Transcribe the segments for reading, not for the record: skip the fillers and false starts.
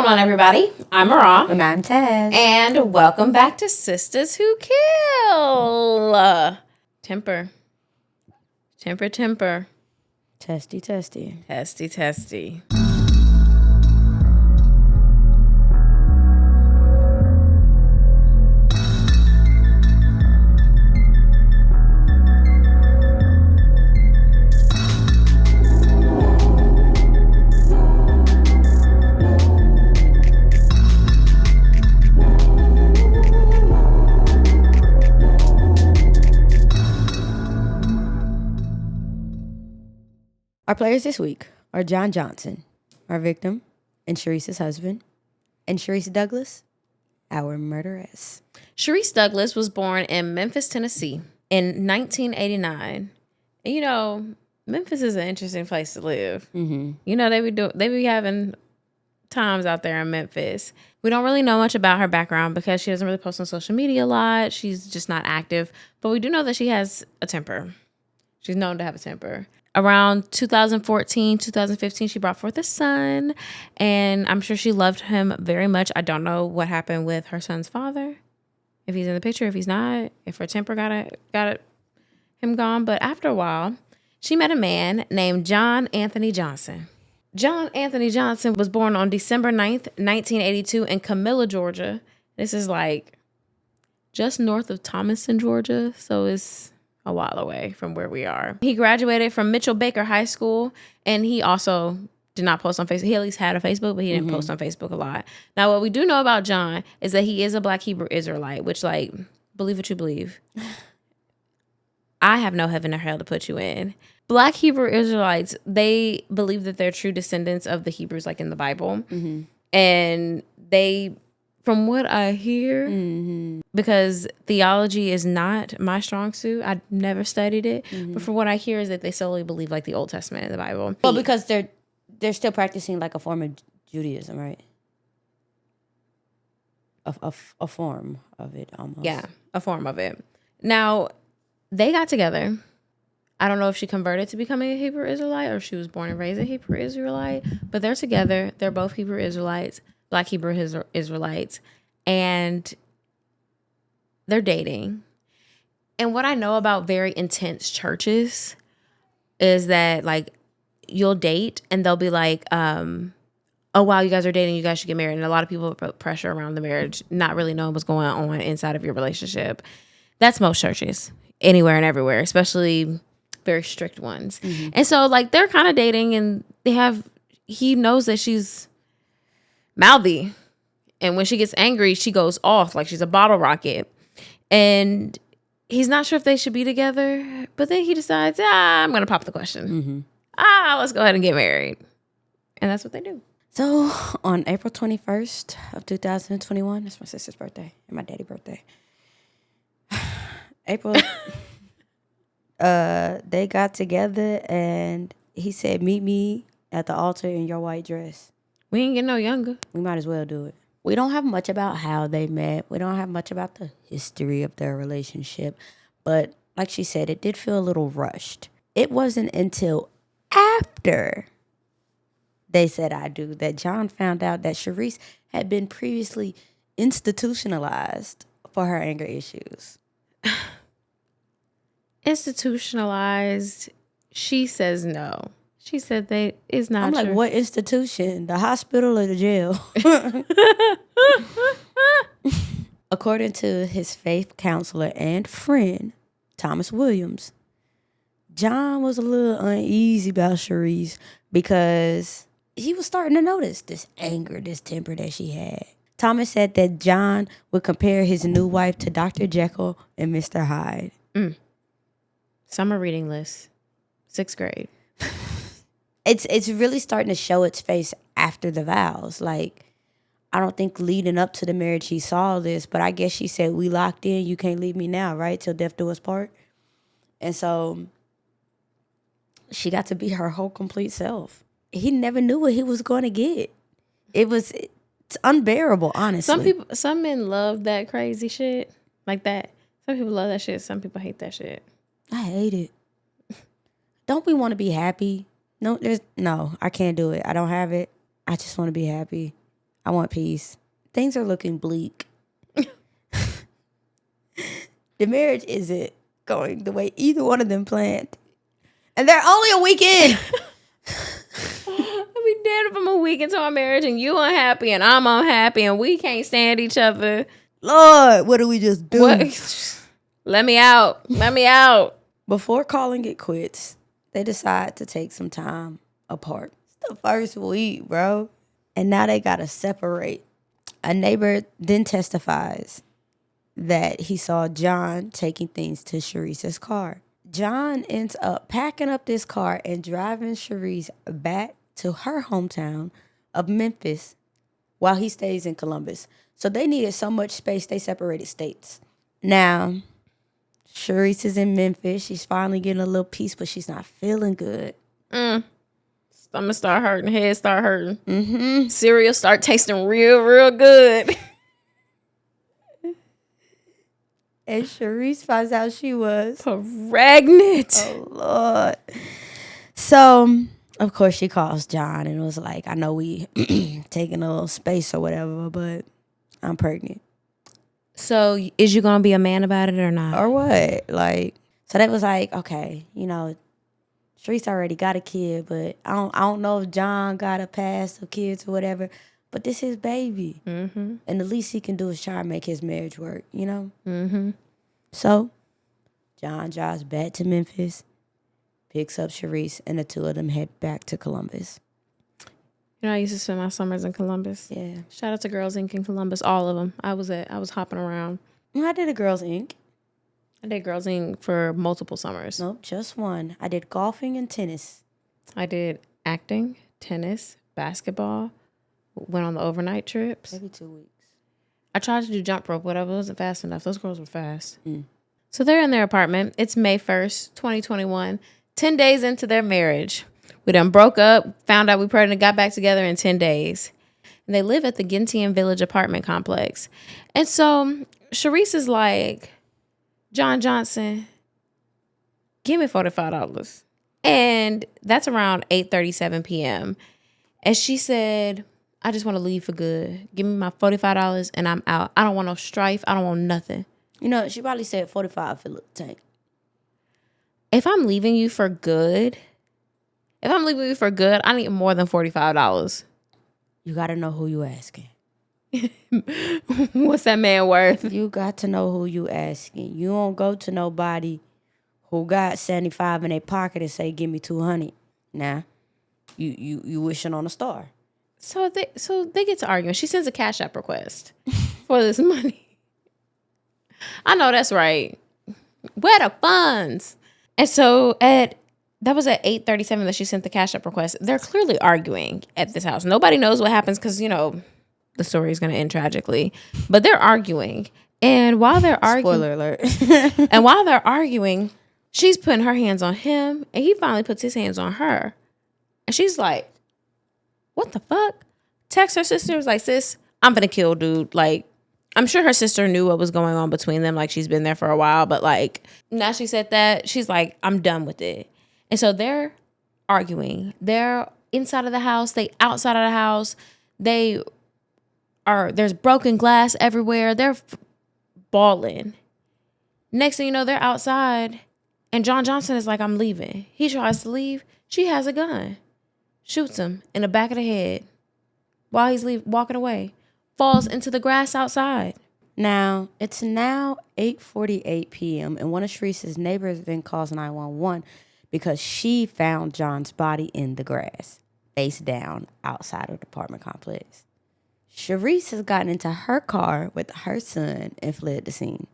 going on, everybody? I'm Mara. And I'm Taz. And welcome back to Sistas Who Kill. Temper. Testy. Testy. Our players this week are John Johnson, our victim, and Charise's husband, and Charise Douglas, our murderess. Charise Douglas was born in Memphis, Tennessee in 1989. And you know, Memphis is an interesting place to live. Mm-hmm. You know, they be having times out there in Memphis. We don't really know much about her background because she doesn't really post on social media a lot. She's just not active. But we do know that she has a temper. She's known to have a temper. Around 2014, 2015, she brought forth a son, and I'm sure she loved him very much. I don't know what happened with her son's father, if he's in the picture, if he's not, if her temper got him gone. But after a while, she met a man named John Anthony Johnson. John Anthony Johnson was born on December 9th, 1982 in Camilla, Georgia. This is like just north of Thomaston, Georgia, so it's a while away from where we are. He graduated from Mitchell Baker High School, and he also did not post on Facebook. He at least had a Facebook, but he didn't post on Facebook a lot. Now, what we do know about John is that he is a Black Hebrew Israelite, which, like, believe what you believe. I have no heaven or hell to put you in. Black Hebrew Israelites, they believe that they're true descendants of the Hebrews, like in the Bible. Mm-hmm. And they, from what I hear, because theology is not my strong suit. I never studied it. But from what I hear is that they solely believe like the Old Testament in the Bible. Well, because they're still practicing like a form of Judaism, right? A form of it almost. Yeah, a form of it. Now, they got together. I don't know if she converted to becoming a Hebrew Israelite or if she was born and raised a Hebrew Israelite, but they're together. They're both Hebrew Israelites, Black Hebrew Israelites, and they're dating. And what I know about very intense churches is that, like, you'll date and they'll be like, oh, wow, you guys are dating, you guys should get married. And a lot of people put pressure around the marriage, not really knowing what's going on inside of your relationship. That's most churches, anywhere and everywhere, especially very strict ones. And so, like, they're kind of dating, and he knows that she's mouthy. And when she gets angry, she goes off like she's a bottle rocket. And he's not sure if they should be together, but then he decides, I'm going to pop the question. Let's go ahead and get married. And that's what they do. So on April 21st of 2021, that's my sister's birthday and my daddy's birthday. April, they got together and he said, meet me at the altar in your white dress. We ain't getting no younger. We might as well do it. We don't have much about how they met. We don't have much about the history of their relationship. But like she said, it did feel a little rushed. It wasn't until after they said I do that John found out that Charise had been previously institutionalized for her anger issues. Institutionalized, she says no. She said it's not. I'm like, true. what institution? The hospital or the jail? According to his faith counselor and friend, Thomas Williams, John was a little uneasy about Charise because he was starting to notice this anger, this temper that she had. Thomas said that John would compare his new wife to Dr. Jekyll and Mr. Hyde. Summer reading list, 6th grade. It's really starting to show its face after the vows. Like, I don't think leading up to the marriage he saw this, but I guess she said, we locked in, you can't leave me now, right? Till death do us part. And so she got to be her whole complete self. He never knew what he was going to get. It's unbearable, honestly. Some men love that crazy shit like that. Some people love that shit. Some people hate that shit. I hate it. Don't we want to be happy? No, I can't do it. I don't have it. I just want to be happy. I want peace. Things are looking bleak. The marriage isn't going the way either one of them planned. And they're only a week in. I'll be dead if I'm a week into our marriage and you unhappy and I'm unhappy and we can't stand each other. Lord, what do we just do? What? Let me out. Let me out. Before calling it quits, they decide to take some time apart. It's the first week, bro. And now they got to separate. A neighbor then testifies that he saw John taking things to Charise's car. John ends up packing up this car and driving Charise back to her hometown of Memphis while he stays in Columbus. So they needed so much space, they separated states. Now, Charise is in Memphis. She's finally getting a little peace, but she's not feeling good. Stomach start hurting, head start hurting. Cereal start tasting real, real good. And Charise finds out she was pregnant. Oh, Lord. So, of course, she calls John and was like, I know we taking a little space or whatever, but I'm pregnant. So, is you going to be a man about it or not? Or what? Like, so they was like, okay, you know, Charise already got a kid, but I don't know if John got a past of kids or whatever, but this is his baby. And the least he can do is try to make his marriage work, you know? So, John drives back to Memphis, picks up Charise, and the two of them head back to Columbus. You know, I used to spend my summers in Columbus. Yeah. Shout out to Girls Inc. in Columbus, all of them. I was hopping around. I did a Girls Inc. I did Girls Inc. for multiple summers. Nope, just one. I did golfing and tennis. I did acting, tennis, basketball, went on the overnight trips. Every 2 weeks. I tried to do jump rope, whatever. It wasn't fast enough. Those girls were fast. So they're in their apartment. It's May 1st, 2021. 10 days into their marriage. We done broke up, found out we pregnant, got back together in 10 days. And they live at the Gentian Village apartment complex. And so Charise is like, John Johnson, give me $45. And that's around 8:37 p.m. And she said, I just want to leave for good. Give me my $45 and I'm out. I don't want no strife. I don't want nothing. You know, she probably said 45 for the tank. If I'm leaving you for good, I need more than $45. You got to know who you asking. What's that man worth? You got to know who you asking. You don't go to nobody who got 75 in their pocket and say, give me 200. Nah, you wishing on a star. So they get to arguing. She sends a Cash App request for this money. I know that's right. Where the funds? And so that was at 8:37 that she sent the Cash App request. They're clearly arguing at this house. Nobody knows what happens because, you know, the story is going to end tragically. But they're arguing. And while they're arguing... Spoiler alert. And while they're arguing, she's putting her hands on him. And he finally puts his hands on her. And she's like, what the fuck? Text her sister, was like, sis, I'm gonna kill dude. Like, I'm sure her sister knew what was going on between them. Like, she's been there for a while. But, like, now she said that, she's like, I'm done with it. And so they're arguing. They're inside of the house. They outside of the house. There's broken glass everywhere. They're bawling. Next thing you know, they're outside. And John Johnson is like, I'm leaving. He tries to leave. She has a gun. Shoots him in the back of the head while he's walking away. Falls into the grass outside. Now, it's now 8:48 p.m. and one of Charise's neighbors then calls 911 because she found John's body in the grass, face down, outside of the apartment complex. Charise has gotten into her car with her son and fled the scene.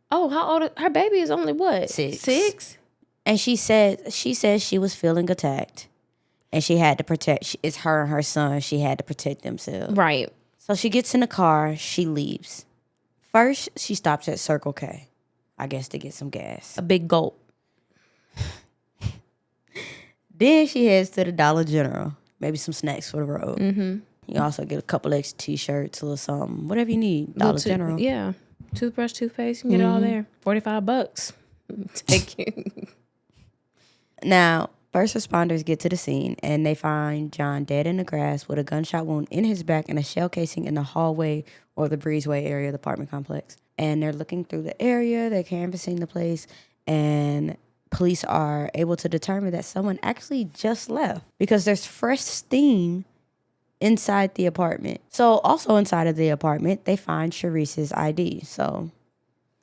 Oh, how old? Her baby is only what? 6? And she said she was feeling attacked. And she had to protect, it's her and her son, she had to protect themselves. Right. So she gets in the car, she leaves. First, she stops at Circle K, I guess to get some gas. A big gulp. Then she heads to the Dollar General, maybe some snacks for the road. You also get a couple extra t-shirts, a little something, whatever you need, Dollar General. Yeah. Toothbrush, toothpaste, you can get it all there. $45. Take you. Now, First responders get to the scene and they find John dead in the grass with a gunshot wound in his back and a shell casing in the hallway or the breezeway area of the apartment complex. And they're looking through the area, they're canvassing the place, and police are able to determine that someone actually just left because there's fresh steam inside the apartment. So also inside of the apartment, they find Charise's ID. So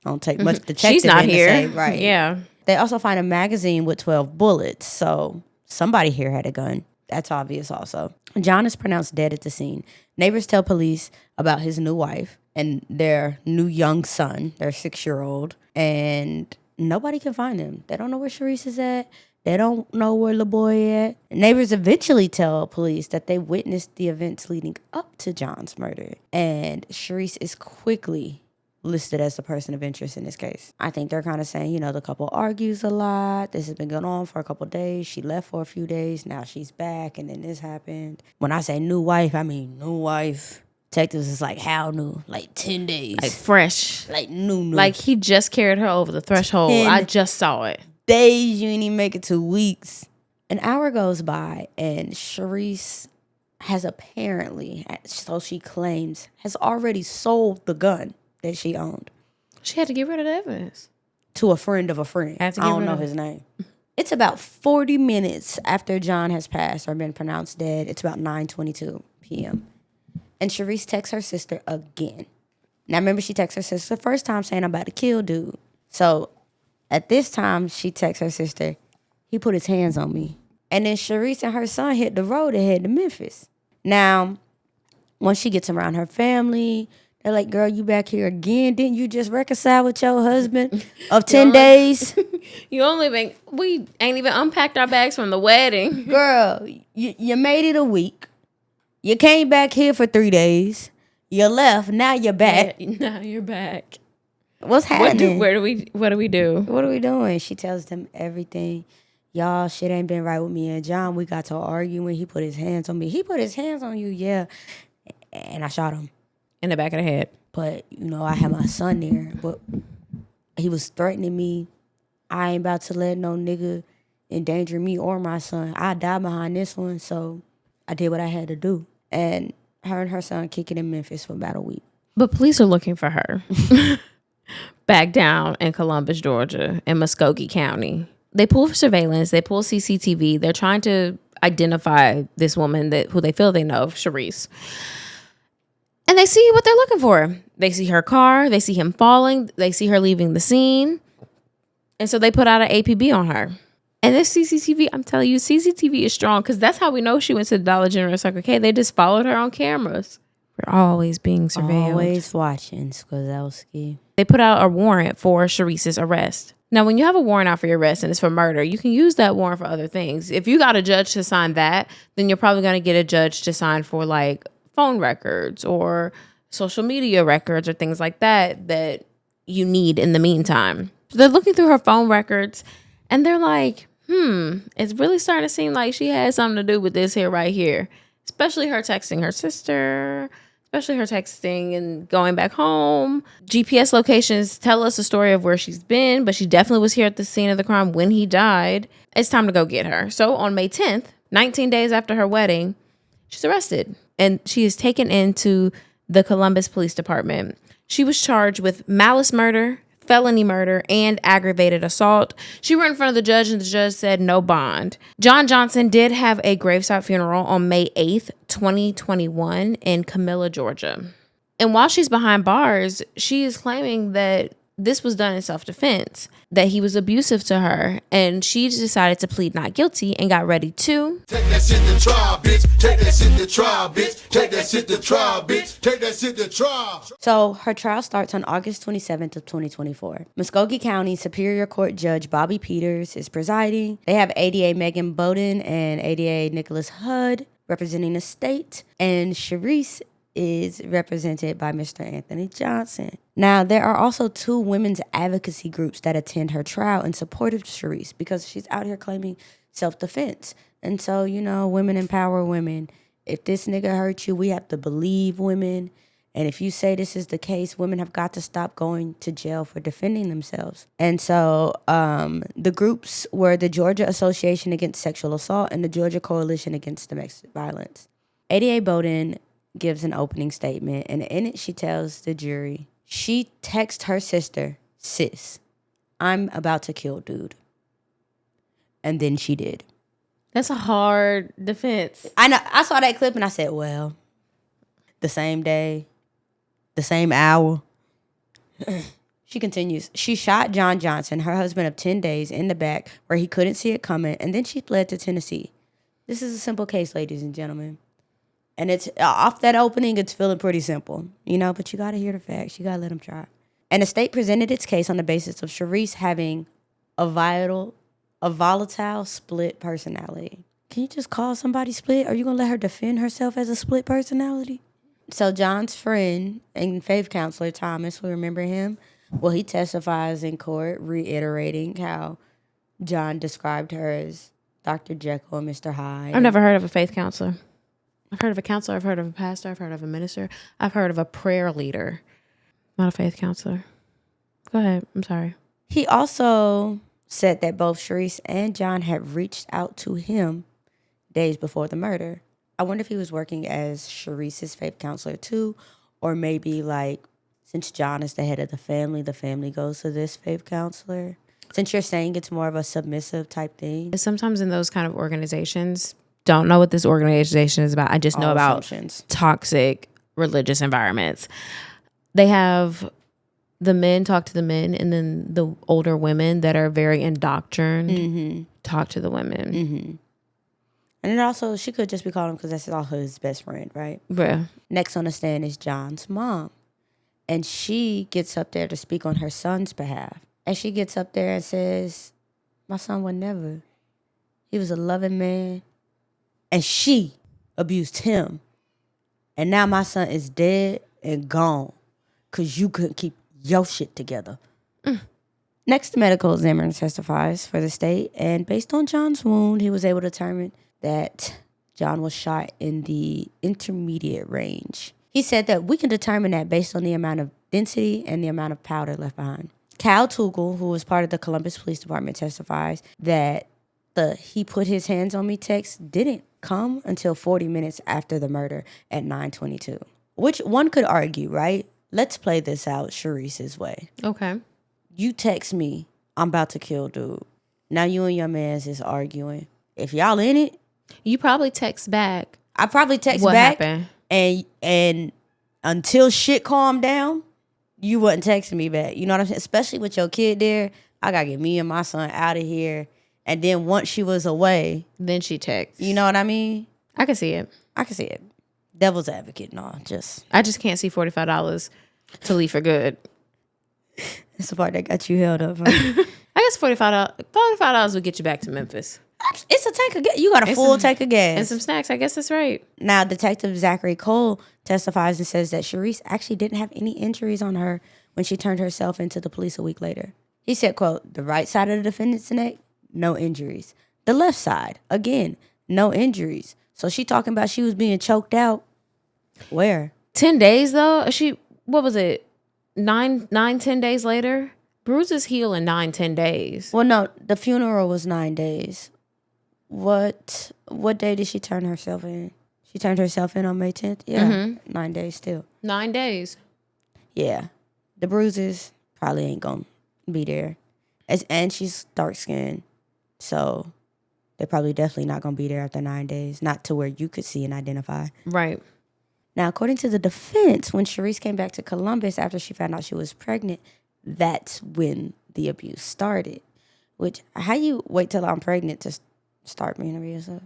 don't take much detective She's not in here. to say, right? Yeah. They also find a magazine with 12 bullets. So somebody here had a gun. That's obvious also. John is pronounced dead at the scene. Neighbors tell police about his new wife and their new young son, their 6-year-old, and nobody can find him. They don't know where Charise is at. They don't know where LaBoy at. Neighbors eventually tell police that they witnessed the events leading up to John's murder. And Charise is quickly listed as the person of interest in this case. I think they're kind of saying, the couple argues a lot. This has been going on for a couple of days. She left for a few days. Now she's back, and then this happened. When I say new wife, I mean new wife. Detectives is like, how new? Like 10 days. Like fresh. Like new. Like he just carried her over the threshold. I just saw it. Days, you ain't even make it 2 weeks. An hour goes by, and Charise has apparently, so she claims, has already sold the gun that she owned. She had to get rid of the evidence. To a friend of a friend. I don't know his name. It's about 40 minutes after John has passed or been pronounced dead. It's about 9:22 p.m. And Charise texts her sister again. Now, remember, she texts her sister the first time saying, I'm about to kill dude. So, at this time, she texts her sister, he put his hands on me. And then Charise and her son hit the road and head to Memphis. Now, once she gets around her family, they're like, girl, you back here again? Didn't you just reconcile with your husband of 10 days? We ain't even unpacked our bags from the wedding. Girl, you made it a week. You came back here for 3 days. You left. Now you're back. Yeah, now you're back. What's happening? What do we do? What are we doing? She tells them everything. Y'all, shit ain't been right with me and John. We got to arguing. He put his hands on me. He put his hands on you, yeah. And I shot him. In the back of the head. But, I had my son there. But he was threatening me. I ain't about to let no nigga endanger me or my son. I died behind this one, so I did what I had to do. And her and her son kicking in Memphis for about a week. But police are looking for her. Back down in Columbus, Georgia, in Muskogee County. They pull surveillance. They pull CCTV. They're trying to identify this woman who they feel they know, Charise. And they see what they're looking for. They see her car. They see him falling. They see her leaving the scene. And so they put out an APB on her. And this CCTV, I'm telling you, CCTV is strong because that's how we know she went to the Dollar General Circle K. They just followed her on cameras. We're always being surveilled. Always watching, Skozowski. They put out a warrant for Charise's arrest. Now, when you have a warrant out for your arrest and it's for murder, you can use that warrant for other things. If you got a judge to sign that, then you're probably going to get a judge to sign for like phone records or social media records or things like that you need in the meantime. So they're looking through her phone records and they're like, it's really starting to seem like she had something to do with this here right here. Especially her texting her sister, especially her texting and going back home. GPS locations tell us a story of where she's been, but she definitely was here at the scene of the crime when he died. It's time to go get her. So on May 10th, 19 days after her wedding, she's arrested and she is taken into the Columbus Police Department. She was charged with malice murder, felony murder, and aggravated assault. She went in front of the judge and the judge said no bond. John Johnson did have a graveside funeral on May 8th, 2021 in Camilla, Georgia. And while she's behind bars, she is claiming that this was done in self-defense, that he was abusive to her, and she decided to plead not guilty and got ready to take that shit to trial, bitch. Take that shit to trial, bitch. Take that shit to trial, bitch. Take that shit to trial. So her trial starts on August 27th of 2024. Muskogee County Superior Court Judge Bobby Peters is presiding. They have ADA Megan Bowden and ADA Nicholas Hudd representing the state, and Charise is represented by Mr. Anthony Johnson. Now, there are also 2 women's advocacy groups that attend her trial in support of Charise because she's out here claiming self-defense. And so, women empower women. If this nigga hurt you, we have to believe women. And if you say this is the case, women have got to stop going to jail for defending themselves. And so the groups were the Georgia Association Against Sexual Assault and the Georgia Coalition Against Domestic Violence. ADA Bowden gives an opening statement, and in it she tells the jury, she texted her sister, sis, I'm about to kill dude. And then she did. That's a hard defense. I know. I saw that clip and I said, well, the same day, the same hour. She continues. She shot John Johnson, her husband of 10 days, in the back where he couldn't see it coming, and then she fled to Tennessee. This is a simple case, ladies and gentlemen. And it's off that opening, it's feeling pretty simple, but you got to hear the facts. You got to let them try. And the state presented its case on the basis of Charise having a volatile split personality. Can you just call somebody split? Are you going to let her defend herself as a split personality? So John's friend and faith counselor, Thomas, we remember him? Well, he testifies in court reiterating how John described her as Dr. Jekyll and Mr. Hyde. I've never heard of a faith counselor. I've heard of a counselor. I've heard of a pastor. I've heard of a minister. I've heard of a prayer leader. Not a faith counselor. Go ahead. I'm sorry. He also said that both Charise and John had reached out to him days before the murder. I wonder if he was working as Charise's faith counselor too, or maybe since John is the head of the family goes to this faith counselor. Since you're saying it's more of a submissive type thing. Sometimes in those kind of organizations, don't know what this organization is about. I just know about toxic religious environments. They have the men talk to the men, and then the older women that are very indoctrined talk to the women. Mm-hmm. And then also, she could just be calling him because that's all his best friend, right? Yeah. Next on the stand is John's mom. And she gets up there to speak on her son's behalf. And she gets up there and says, my son would never. He was a loving man. And she abused him. And now my son is dead and gone because you couldn't keep your shit together. Next, the medical examiner testifies for the state. And based on John's wound, he was able to determine that John was shot in the intermediate range. He said that we can determine that based on the amount of density and the amount of powder left behind. Cal Tugel, who was part of the Columbus Police Department, testifies that the "he put his hands on me" text didn't come until 40 minutes after the murder at 9:22. Which one could argue, right? Let's play this out Charise's way. Okay. You text me, I'm about to kill dude. Now you and your mans is arguing. If y'all in it, you probably text back. I probably text what back. Happened? And until shit calmed down, you wasn't texting me back. You know what I'm saying? Especially with your kid there, I gotta get me and my son out of here. And then once she was away, then she texts. You know what I mean? I can see it. I can see it. Devil's advocate, no, I just can't see $45 to leave for good. That's the part that got you held up. Huh? I guess $45 would get you back to Memphis. It's a tank of gas. You got a full tank of gas. And some snacks. I guess that's right. Now, Detective Zachary Cole testifies and says that Charise actually didn't have any injuries on her when she turned herself into the police a week later. He said, quote, the right side of the defendant's neck, no injuries. The left side, again, no injuries. So she talking about she was being choked out. Where? 10 days, though? What was it? 10 days later? Bruises heal in 9-10 days. Well, no, the funeral was 9 days. What day did she turn herself in? She turned herself in on May 10th? Yeah, 9 days still. 9 days. Yeah. The bruises probably ain't gonna be there. And she's dark-skinned, so they're probably definitely not gonna be there after 9 days. Not to where you could see and identify. Right. Now, according to the defense, when Charise came back to Columbus after she found out she was pregnant, that's when the abuse started. Which, how you wait till I'm pregnant to start being abusive?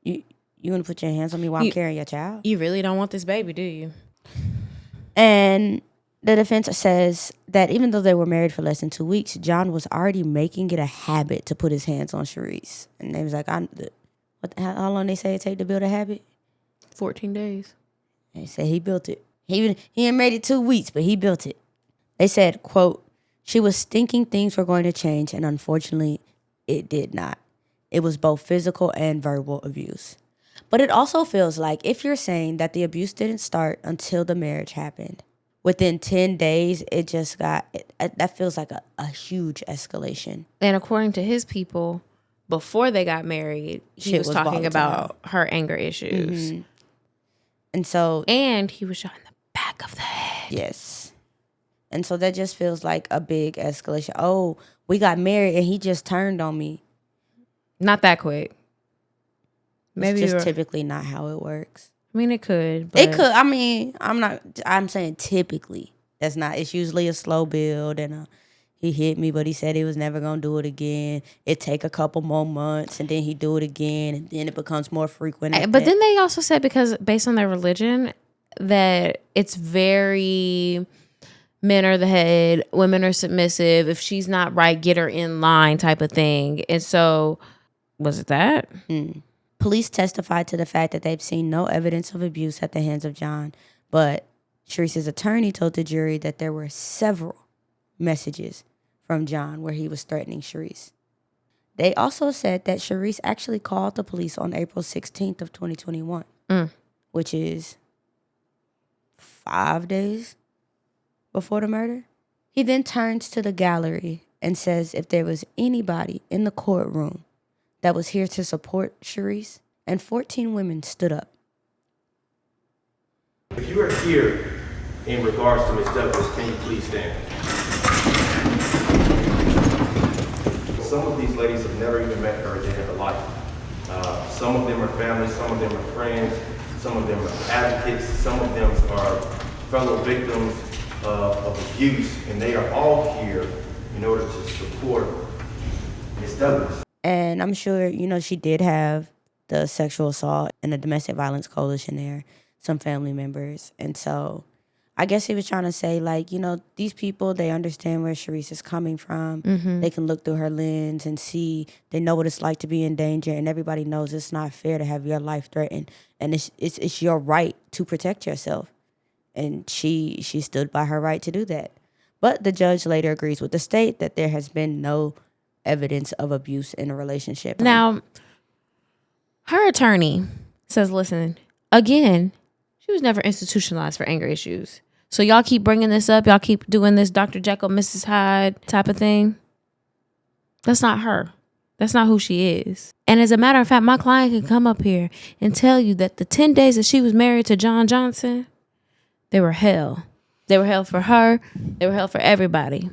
You want to put your hands on me while I'm carrying your child? You really don't want this baby, do you? And the defense says that even though they were married for less than 2 weeks, John was already making it a habit to put his hands on Charise. And they was like, how long they say it take to build a habit? 14 days. They said he built it. He ain't made it 2 weeks, but he built it. They said, quote, she was thinking things were going to change, and unfortunately, it did not. It was both physical and verbal abuse. But it also feels like if you're saying that the abuse didn't start until the marriage happened, within 10 days, it just got, that feels like a huge escalation. And according to his people, before they got married, he was talking about her anger issues. Mm-hmm. And so. And he was shot in the back of the head. Yes. And so that just feels like a big escalation. Oh, we got married and he just turned on me. Not that quick. Maybe it's just typically not how it works. I mean, it could. But it could. I mean, I'm saying typically. That's not. It's usually a slow build and he hit me, but he said he was never going to do it again. It take a couple more months and then he do it again and then it becomes more frequent. But then they also said because based on their religion that it's very men are the head, women are submissive. If she's not right, get her in line type of thing. And so was it that? Police testified to the fact that they've seen no evidence of abuse at the hands of John, but Charise's attorney told the jury that there were several messages from John where he was threatening Charise. They also said that Charise actually called the police on April 16th of 2021, which is 5 days before the murder. He then turns to the gallery and says if there was anybody in the courtroom that was here to support Charise, and 14 women stood up. If you are here in regards to Ms. Douglas, can you please stand? Some of these ladies have never even met her a day in her life. Some of them are family, some of them are friends, some of them are advocates, some of them are fellow victims of abuse, and they are all here in order to support Ms. Douglas. And I'm sure, she did have the sexual assault and the domestic violence coalition there, some family members. And so I guess he was trying to say, these people, they understand where Charise is coming from. Mm-hmm. They can look through her lens and see, they know what it's like to be in danger, and everybody knows it's not fair to have your life threatened. And it's your right to protect yourself. And she stood by her right to do that. But the judge later agrees with the state that there has been no evidence of abuse in a relationship. Now, her attorney says, listen, again, she was never institutionalized for anger issues. So y'all keep bringing this up. Y'all keep doing this Dr. Jekyll, Mrs. Hyde type of thing. That's not her. That's not who she is. And as a matter of fact, my client can come up here and tell you that the 10 days that she was married to John Johnson, they were hell. They were hell for her. They were hell for everybody.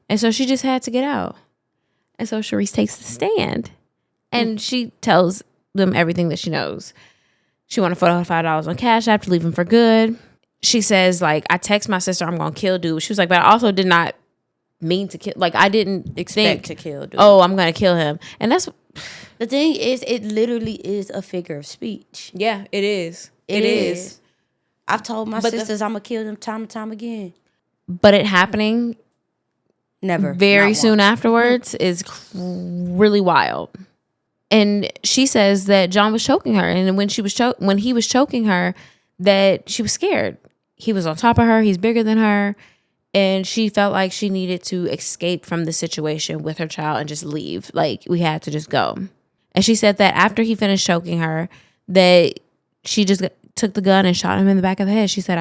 And so she just had to get out. And so Charise takes the stand. And she tells them everything that she knows. She wanted $45 on Cash App to leave him for good. She says, I text my sister, I'm going to kill dude. She was like, but I also did not mean to kill. I didn't expect to kill dude. Oh, I'm going to kill him. And that's... The thing is, it literally is a figure of speech. Yeah, it is. It is. I've told my sisters I'm going to kill them time and time again. But it happening... Never. Very soon afterwards is really wild. And she says that John was choking her. And when he was choking her, that she was scared. He was on top of her. He's bigger than her. And she felt like she needed to escape from the situation with her child and just leave. We had to just go. And she said that after he finished choking her, that she just took the gun and shot him in the back of the head. She said,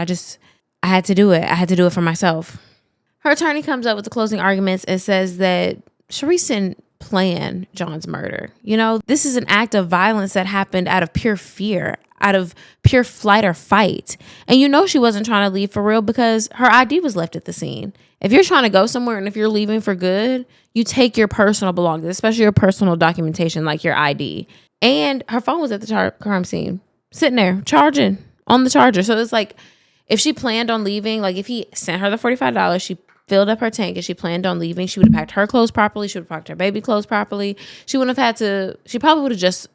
I had to do it. I had to do it for myself. Her attorney comes up with the closing arguments and says that Charise didn't plan John's murder. This is an act of violence that happened out of pure fear, out of pure flight or fight. And she wasn't trying to leave for real because her ID was left at the scene. If you're trying to go somewhere and if you're leaving for good, you take your personal belongings, especially your personal documentation like your ID. And her phone was at the crime scene, sitting there, charging on the charger. So it's if she planned on leaving, if he sent her the $45, she filled up her tank and she planned on leaving, she would have packed her clothes properly. She would have packed her baby clothes properly. She wouldn't have had to, she probably would have just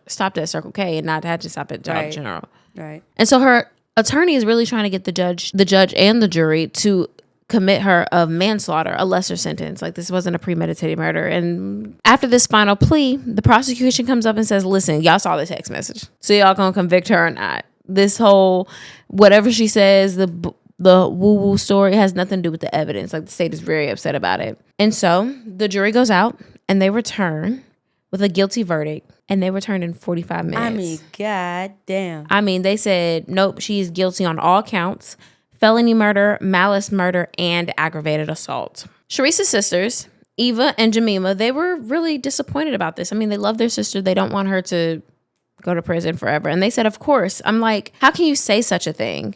stopped at Circle K and not had to stop at Dollar General. Right. And so her attorney is really trying to get the judge and the jury to commit her of manslaughter, a lesser sentence. This wasn't a premeditated murder. And after this final plea, the prosecution comes up and says, listen, y'all saw the text message. So y'all gonna convict her or not? This whole, whatever she says, the woo-woo story has nothing to do with the evidence. The state is very upset about it. And so the jury goes out and they return with a guilty verdict, and they returned in 45 minutes. I mean, god damn. I mean, they said, nope, she is guilty on all counts: felony murder, malice murder, and aggravated assault. Charise's sisters, Eva and Jemima, they were really disappointed about this. I mean, they love their sister. They don't want her to go to prison forever. And they said, of course. I'm like, how can you say such a thing?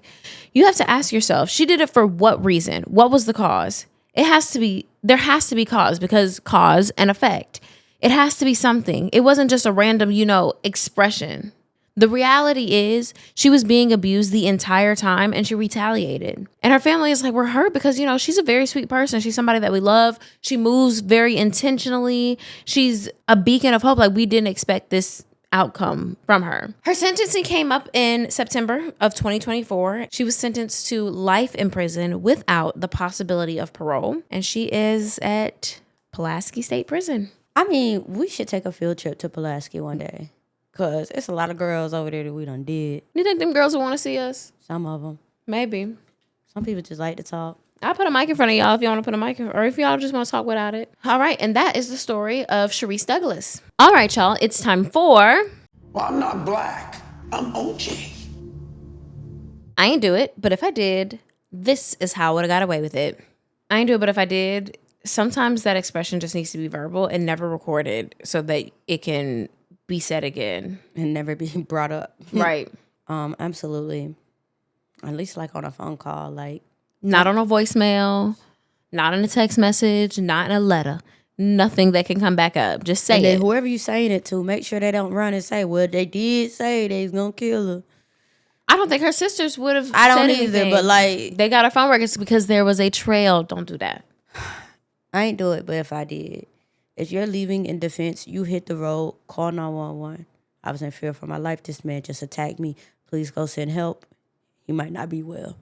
You have to ask yourself, she did it for what reason? What was the cause? There has to be cause, because cause and effect. It has to be something. It wasn't just a random, expression. The reality is she was being abused the entire time and she retaliated. And her family is like, we're hurt because, she's a very sweet person. She's somebody that we love. She moves very intentionally. She's a beacon of hope. Like, we didn't expect this outcome from her. Her sentencing came up in September of 2024. She was sentenced to life in prison without the possibility of parole. And she is at Pulaski State Prison. I mean, we should take a field trip to Pulaski one day. Because it's a lot of girls over there that we done did. You think them girls will want to see us? Some of them. Maybe. Some people just like to talk. I'll put a mic in front of y'all if you want to put a mic in, or if y'all just want to talk without it. All right, and that is the story of Charise Douglas. All right, y'all, it's time for... Well, I'm not black. I'm OJ. I ain't do it, but if I did, this is how I would have got away with it. I ain't do it, but if I did, sometimes that expression just needs to be verbal and never recorded so that it can be said again. And never be brought up. Right. Absolutely. At least like on a phone call, like... Not on a voicemail, not in a text message, not in a letter. Nothing that can come back up. Just say and then it. whoever you saying it to, make sure they don't run and say, well, they did say they was gonna kill her. I don't think her sisters would have I don't said either, anything. but like... They got her phone records because there was a trail. Don't do that. I ain't do it, but if I did. If you're leaving in defense, you hit the road, call 911. I was in fear for my life. This man just attacked me. Please go send help. He might not be well.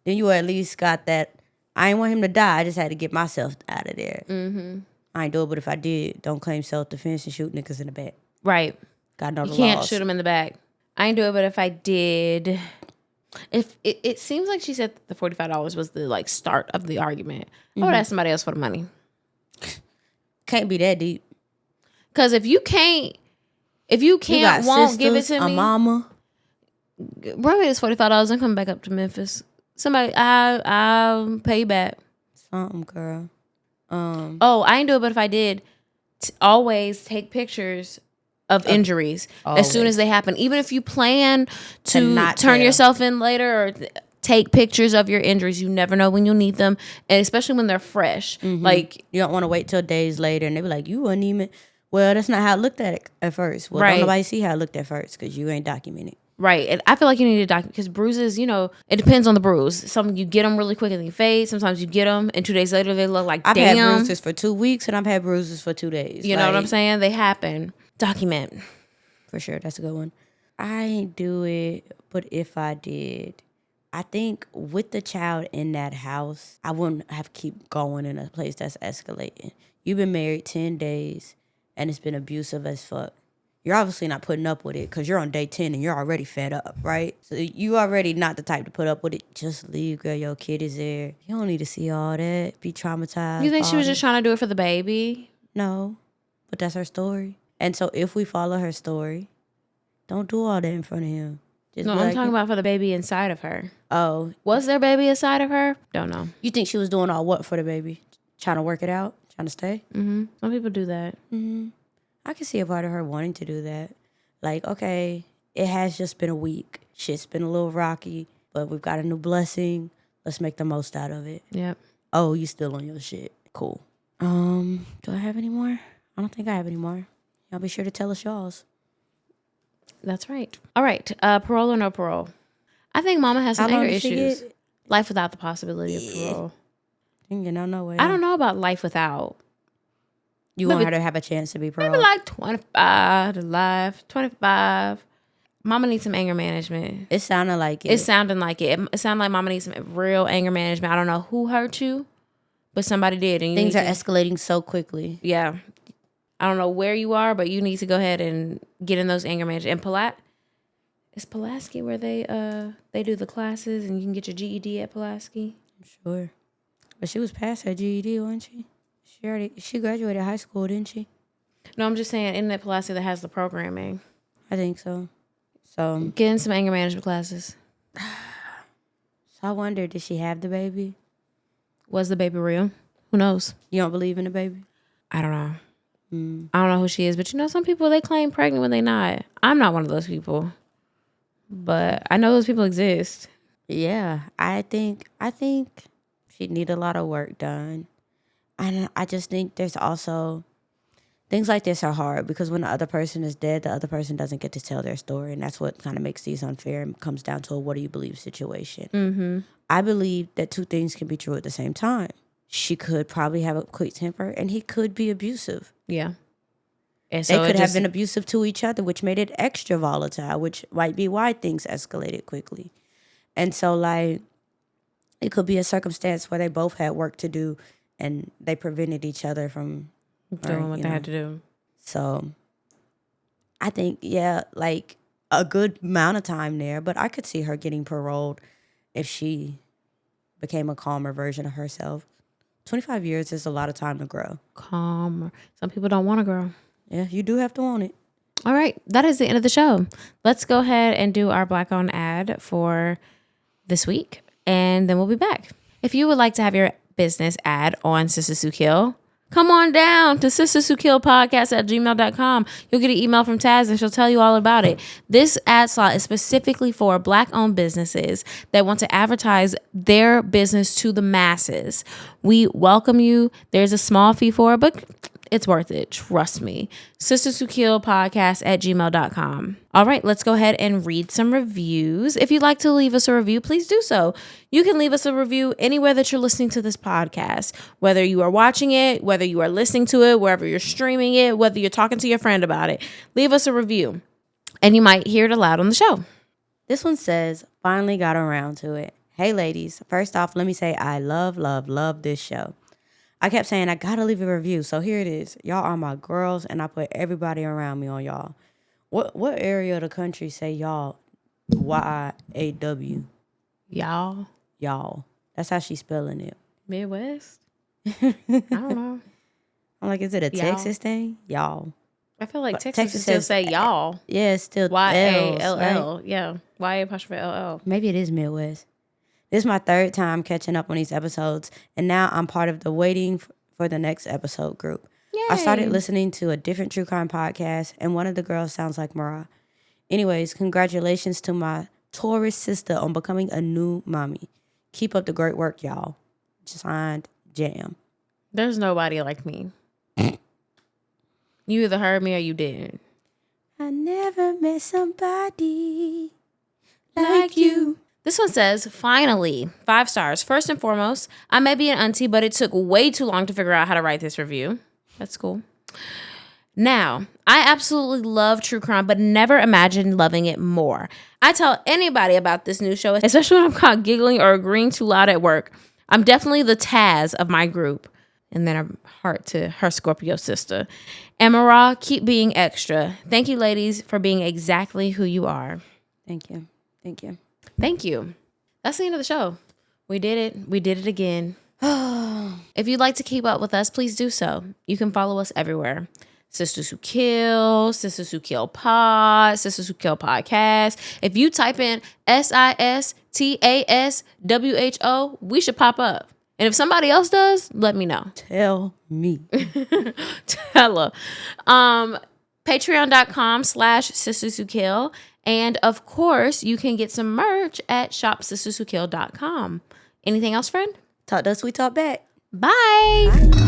Then you at least got that. I ain't want him to die. I just had to get myself out of there. Mm-hmm. I ain't do it, but if I did, don't claim self-defense and shoot niggas in the back. Right. God know the You can't laws. shoot them in the back. I ain't do it, but if I did... If it seems like she said the $45 was the start of the argument. I would ask somebody else for the money. Can't be that deep. Because if you can't, got won't give it sisters, to a me. mama. Bring me this $45 and come back up to Memphis. Somebody, I'll pay you back. Something, girl. Oh, I ain't do it, but if I did, always take pictures of injuries as soon as they happen. Even if you plan to not turn tell. yourself in later or take pictures of your injuries. You never know when you'll need them, and especially when they're fresh. Like, You don't want to wait till days later and they be like, you wasn't even... Well, that's not how it looked at first. Well, Right. don't nobody see how it looked at first because you ain't documented. right. And I feel like you need to document, because bruises, it depends on the bruise. Some you get them really quick and they fade. Sometimes you get them and 2 days later they look like I've damn. had bruises for 2 weeks and I've had bruises for 2 days. You know what I'm saying? They happen. Document. For sure. That's a good one. I ain't do it, but if I did, I think with the child in that house, I wouldn't have keep going in a place that's escalating. You've been married 10 days and it's been abusive as fuck. You're obviously not putting up with it because you're on day 10 and you're already fed up, right? So you already not the type to put up with it. Just leave, girl. Your kid is there. You don't need to see all that. Be traumatized. You think she was all just that. trying to do it for the baby? No, but that's her story. And so if we follow her story, don't do all that in front of him. Just No, be I'm like, talking about for the baby inside of her. oh, Was there baby inside of her? Don't know. you think she was doing all what for the baby? Trying to work it out? Trying to stay? Some people do that. I can see a part of her wanting to do that. Like, okay, it has just been a week. Shit's been a little rocky, but we've got a new blessing. Let's make the most out of it. Yep. Oh, you still on your shit. Cool. Do I have any more? I don't think I have any more. Y'all be sure to tell us y'all's. That's right. All right. Parole or no parole? I think Mama has some How long anger did she issues. get? Life without the possibility of parole. You know, no way. I don't know about life without. You want maybe- her to have a chance to be paroled? Maybe like 25 to life. 25. Mama needs some anger management. It sounded like it. It's sounding like it. It sounded like Mama needs some real anger management. I don't know who hurt you, but somebody did. And you Things need are escalating so quickly. Yeah. I don't know where you are, but you need to go ahead and get in those anger management. And is Pulaski where they do the classes and you can get your GED at Pulaski? Sure. But she was past her GED, wasn't she? She graduated high school, didn't she? No, I'm just saying Internet Pulaski that has the programming. I think so. So Get in some anger management classes. I wonder, did she have the baby? Was the baby real? Who knows? You don't believe in the baby? I don't know. I don't know who she is, but some people, they claim pregnant when they're not. I'm not one of those people, but I know those people exist. Yeah, I think she'd need a lot of work done. And I just think there's also things like this are hard because when the other person is dead, the other person doesn't get to tell their story. And that's what kind of makes these unfair and comes down to a what do you believe situation. Mm-hmm. I believe that two things can be true at the same time. She could probably have a quick temper and he could be abusive. Yeah. And so they could have been abusive to each other, which made it extra volatile, which might be why things escalated quickly. And so, like, it could be a circumstance where they both had work to do and they prevented each other from doing what they had to do. So, I think, yeah, like, a good amount of time there, but I could see her getting paroled if she became a calmer version of herself. 25 years is a lot of time to grow. Calmer. Some people don't want to grow. Yeah, you do have to want it. All right. That is the end of the show. Let's go ahead and do our Black-owned ad for this week, and then we'll be back. If you would like to have your business ad on Sistas Who Kill, come on down to sistaswhokillpodcast@gmail.com. You'll get an email from Taz and she'll tell you all about it. This ad slot is specifically for Black-owned businesses that want to advertise their business to the masses. We welcome you. There's a small fee for it, but it's worth it. Trust me. sistaswhokillpodcast@gmail.com. All right, let's go ahead and read some reviews. If you'd like to leave us a review, please do so. You can leave us a review anywhere that you're listening to this podcast, whether you are watching it, whether you are listening to it, wherever you're streaming it, whether you're talking to your friend about it. Leave us a review, and you might hear it aloud on the show. This one says, finally got around to it. Hey, ladies. First off, let me say I love this show. I kept saying, I gotta leave a review. So here it is. Y'all are my girls, and I put everybody around me on y'all. What area of the country say y'all? Y-A-W. Y'all. Y'all. That's how she's spelling it. Midwest? I don't know. I'm like, is it a Y'all. Texas thing? Y'all. I feel like Texas still say y'all. Yeah, it's still Y-A-L-L. L's, right? Yeah. Y-A-L-L. Maybe it is Midwest. This is my third time catching up on these episodes, and now I'm part of the waiting for the next episode group. Yay. I started listening to a different true crime podcast, and one of the girls sounds like Marital. Anyways, congratulations to my Taurus sister on becoming a new mommy. Keep up the great work, y'all. Signed, Jam. There's nobody like me. You either heard me or you didn't. I never met somebody like you. This one says, finally, 5 stars. First and foremost, I may be an auntie, but it took way too long to figure out how to write this review. That's cool. Now, I absolutely love true crime, but never imagined loving it more. I tell anybody about this new show, especially when I'm caught giggling or agreeing too loud at work. I'm definitely the Taz of my group. And then a heart to her Scorpio sister. And Mariah, keep being extra. Thank you, ladies, for being exactly who you are. Thank you. Thank you. Thank you. That's the end of the show. We did it. We did it again. If you'd like to keep up with us, please do so. You can follow us everywhere. Sistas Who Kill, Sistas Who Kill Pod, Sistas Who Kill Podcast. If you type in SISTASWHO, we should pop up. And if somebody else does, let me know. Tell me. Tell her. Patreon.com/Sistas Who Kill. And of course, you can get some merch at shopsistaswhokill.com. Anything else, friend? Talk to us, we talk back. Bye. Bye.